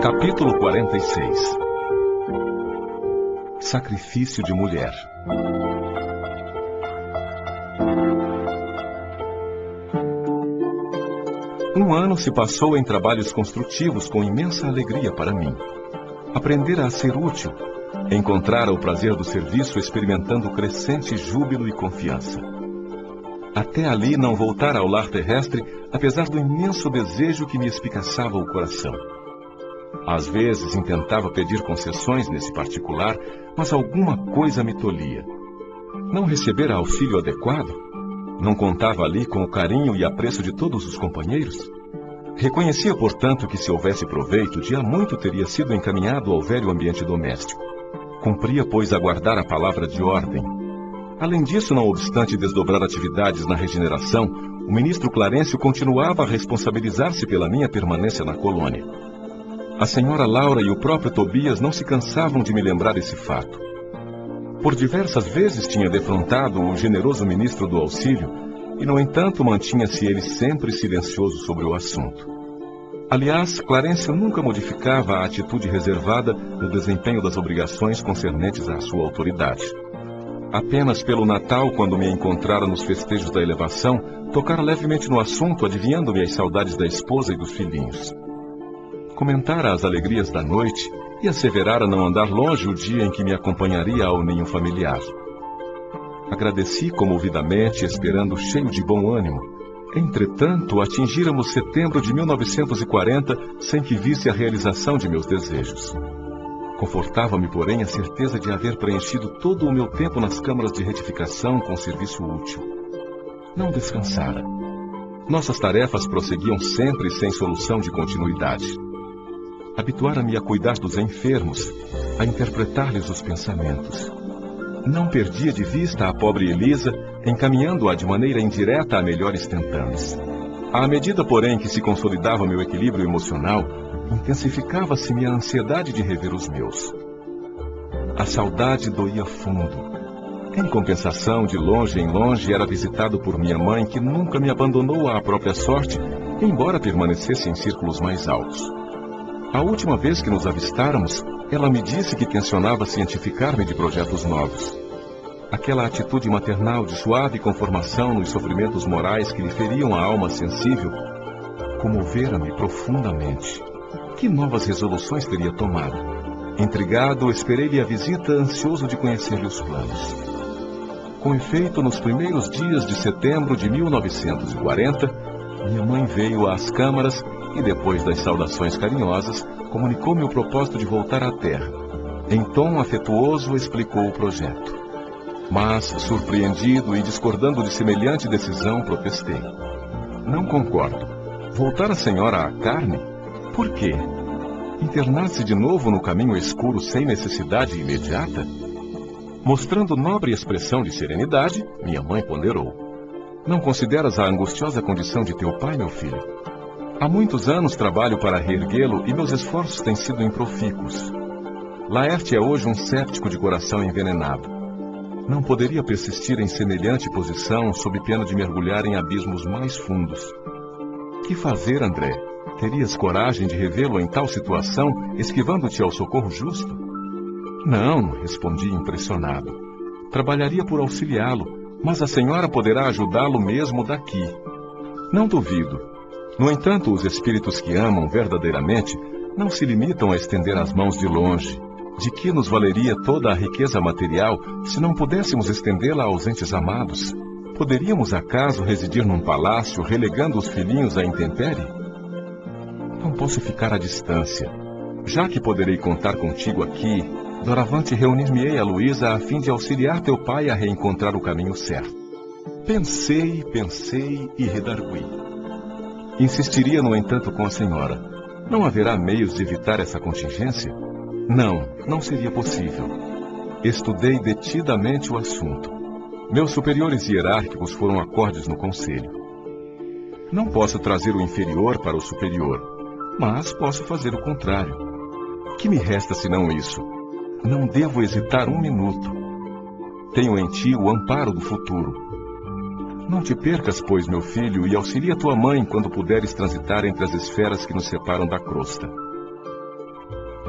Capítulo 46. Sacrifício de mulher. Um ano se passou em trabalhos construtivos com imensa alegria para mim. Aprendera a ser útil, encontrara o prazer do serviço experimentando crescente júbilo e confiança. Até ali não voltara ao lar terrestre, apesar do imenso desejo que me espicaçava o coração. Às vezes intentava pedir concessões nesse particular, mas alguma coisa me tolhia. Não recebera auxílio adequado? Não contava ali com o carinho e apreço de todos os companheiros? Reconhecia, portanto, que se houvesse proveito, de há muito teria sido encaminhado ao velho ambiente doméstico. Cumpria, pois, aguardar a palavra de ordem. Além disso, não obstante desdobrar atividades na regeneração, o ministro Clarencio continuava a responsabilizar-se pela minha permanência na colônia. A senhora Laura e o próprio Tobias não se cansavam de me lembrar esse fato. Por diversas vezes tinha defrontado o generoso ministro do auxílio, e no entanto mantinha-se ele sempre silencioso sobre o assunto. Aliás, Clarencio nunca modificava a atitude reservada no desempenho das obrigações concernentes à sua autoridade. Apenas pelo Natal, quando me encontrara nos festejos da elevação, tocara levemente no assunto, adivinhando-me as saudades da esposa e dos filhinhos. Comentara as alegrias da noite e asseverara não andar longe o dia em que me acompanharia ao ninho familiar. Agradeci comovidamente, esperando cheio de bom ânimo. Entretanto, atingíramos setembro de 1940 sem que visse a realização de meus desejos. Confortava-me, porém, a certeza de haver preenchido todo o meu tempo nas câmaras de retificação com serviço útil. Não descansara. Nossas tarefas prosseguiam sempre sem solução de continuidade. Habituara-me a cuidar dos enfermos, a interpretar-lhes os pensamentos. Não perdia de vista a pobre Elisa, encaminhando-a de maneira indireta a melhores tentames. À medida, porém, que se consolidava meu equilíbrio emocional, intensificava-se-me a ansiedade de rever os meus. A saudade doía fundo. Em compensação, de longe em longe, era visitado por minha mãe, que nunca me abandonou à própria sorte, embora permanecesse em círculos mais altos. A última vez que nos avistáramos, ela me disse que tencionava cientificar-me de projetos novos. Aquela atitude maternal de suave conformação nos sofrimentos morais que lhe feriam a alma sensível, comovera-me profundamente. Que novas resoluções teria tomado? Intrigado, esperei-lhe a visita, ansioso de conhecer-lhe os planos. Com efeito, nos primeiros dias de setembro de 1940, minha mãe veio às câmaras e, depois das saudações carinhosas, comunicou-me o propósito de voltar à terra. Em tom afetuoso, explicou o projeto. Mas, surpreendido e discordando de semelhante decisão, protestei. Não concordo. Voltar a senhora à carne? Por quê? Internar-se de novo no caminho escuro sem necessidade imediata? Mostrando nobre expressão de serenidade, minha mãe ponderou. Não consideras a angustiosa condição de teu pai, meu filho? Há muitos anos trabalho para reerguê-lo e meus esforços têm sido improfícuos. Laerte é hoje um séptico de coração envenenado. Não poderia persistir em semelhante posição sob pena de mergulhar em abismos mais fundos. Que fazer, André? Terias coragem de revê-lo em tal situação, esquivando-te ao socorro justo? Não, respondi impressionado. Trabalharia por auxiliá-lo, mas a senhora poderá ajudá-lo mesmo daqui. Não duvido. No entanto, os espíritos que amam verdadeiramente não se limitam a estender as mãos de longe. De que nos valeria toda a riqueza material se não pudéssemos estendê-la aos entes amados? Poderíamos, acaso, residir num palácio, relegando os filhinhos à intempérie? Não posso ficar à distância. Já que poderei contar contigo aqui, doravante reunir-me-ei a Luísa a fim de auxiliar teu pai a reencontrar o caminho certo. Pensei e redargui. Insistiria, no entanto, com a senhora. Não haverá meios de evitar essa contingência? Não seria possível. Estudei detidamente o assunto. Meus superiores hierárquicos foram acordes no conselho. Não posso trazer o inferior para o superior, mas posso fazer o contrário. Que me resta senão isso? Não devo hesitar um minuto. Tenho em ti o amparo do futuro. Não te percas, pois, meu filho, e auxilia tua mãe quando puderes transitar entre as esferas que nos separam da crosta.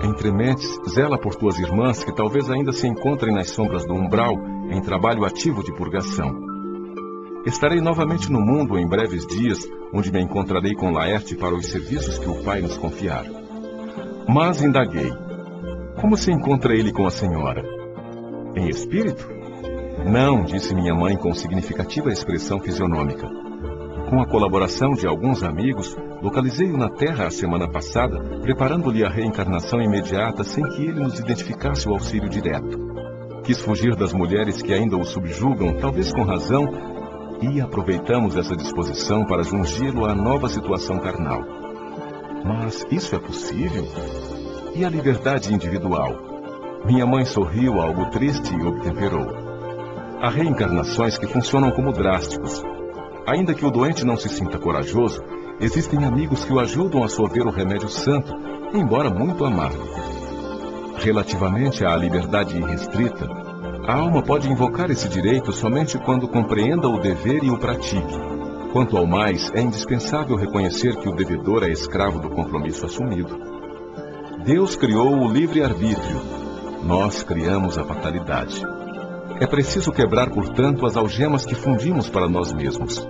Entre mentes, zela por tuas irmãs que talvez ainda se encontrem nas sombras do umbral, em trabalho ativo de purgação. Estarei novamente no mundo em breves dias, onde me encontrarei com Laerte para os serviços que o Pai nos confiar. Mas indaguei: como se encontra ele com a senhora? Em espírito? Não, disse minha mãe com significativa expressão fisionômica. Com a colaboração de alguns amigos, localizei-o na Terra a semana passada, preparando-lhe a reencarnação imediata sem que ele nos identificasse o auxílio direto. Quis fugir das mulheres que ainda o subjugam, talvez com razão, e aproveitamos essa disposição para jungi-lo à nova situação carnal. Mas isso é possível? E a liberdade individual? Minha mãe sorriu algo triste e obtemperou. Há reencarnações que funcionam como drásticos. Ainda que o doente não se sinta corajoso, existem amigos que o ajudam a sorver o remédio santo, embora muito amargo. Relativamente à liberdade irrestrita, a alma pode invocar esse direito somente quando compreenda o dever e o pratique. Quanto ao mais, é indispensável reconhecer que o devedor é escravo do compromisso assumido. Deus criou o livre-arbítrio. Nós criamos a fatalidade. É preciso quebrar, portanto, as algemas que fundimos para nós mesmos.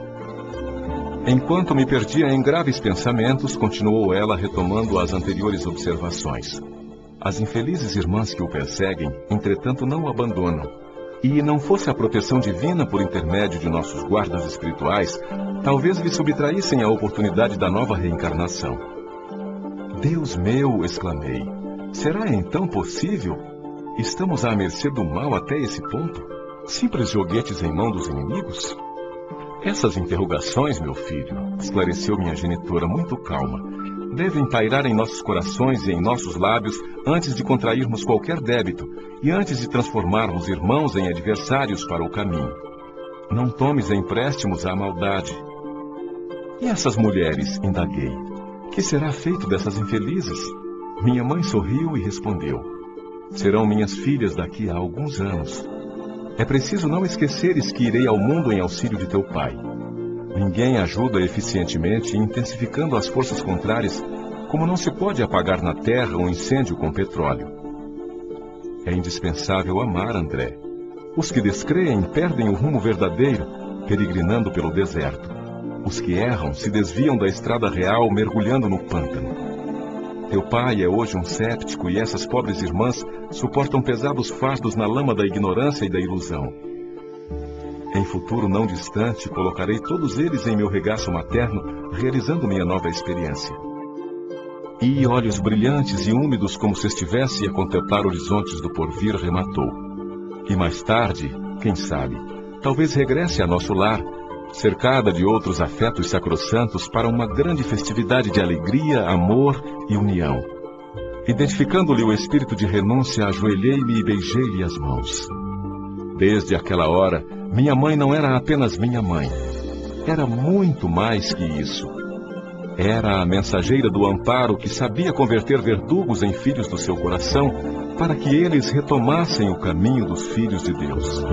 Enquanto me perdia em graves pensamentos, continuou ela retomando as anteriores observações. As infelizes irmãs que o perseguem, entretanto, não o abandonam. E não fosse a proteção divina por intermédio de nossos guardas espirituais, talvez lhe subtraíssem a oportunidade da nova reencarnação. Deus meu, exclamei, será então possível? Estamos à mercê do mal até esse ponto? Simples joguetes em mão dos inimigos? Essas interrogações, meu filho, esclareceu minha genitora muito calma, devem pairar em nossos corações e em nossos lábios antes de contrairmos qualquer débito e antes de transformarmos irmãos em adversários para o caminho. Não tomes empréstimos à maldade. E essas mulheres, indaguei, que será feito dessas infelizes? Minha mãe sorriu e respondeu: serão minhas filhas daqui a alguns anos. É preciso não esqueceres que irei ao mundo em auxílio de teu pai. Ninguém ajuda eficientemente intensificando as forças contrárias, como não se pode apagar na terra um incêndio com petróleo. É indispensável amar, André. Os que descreem perdem o rumo verdadeiro, peregrinando pelo deserto. Os que erram se desviam da estrada real, mergulhando no pântano. Teu pai é hoje um séptico e essas pobres irmãs suportam pesados fardos na lama da ignorância e da ilusão. Em futuro não distante, colocarei todos eles em meu regaço materno, realizando minha nova experiência. E olhos brilhantes e úmidos como se estivesse a contemplar horizontes do porvir, rematou. E mais tarde, quem sabe, talvez regresse a nosso lar, cercada de outros afetos sacrossantos para uma grande festividade de alegria, amor e união. Identificando-lhe o espírito de renúncia, ajoelhei-me e beijei-lhe as mãos. Desde aquela hora, minha mãe não era apenas minha mãe. Era muito mais que isso. Era a mensageira do amparo que sabia converter verdugos em filhos do seu coração, para que eles retomassem o caminho dos filhos de Deus.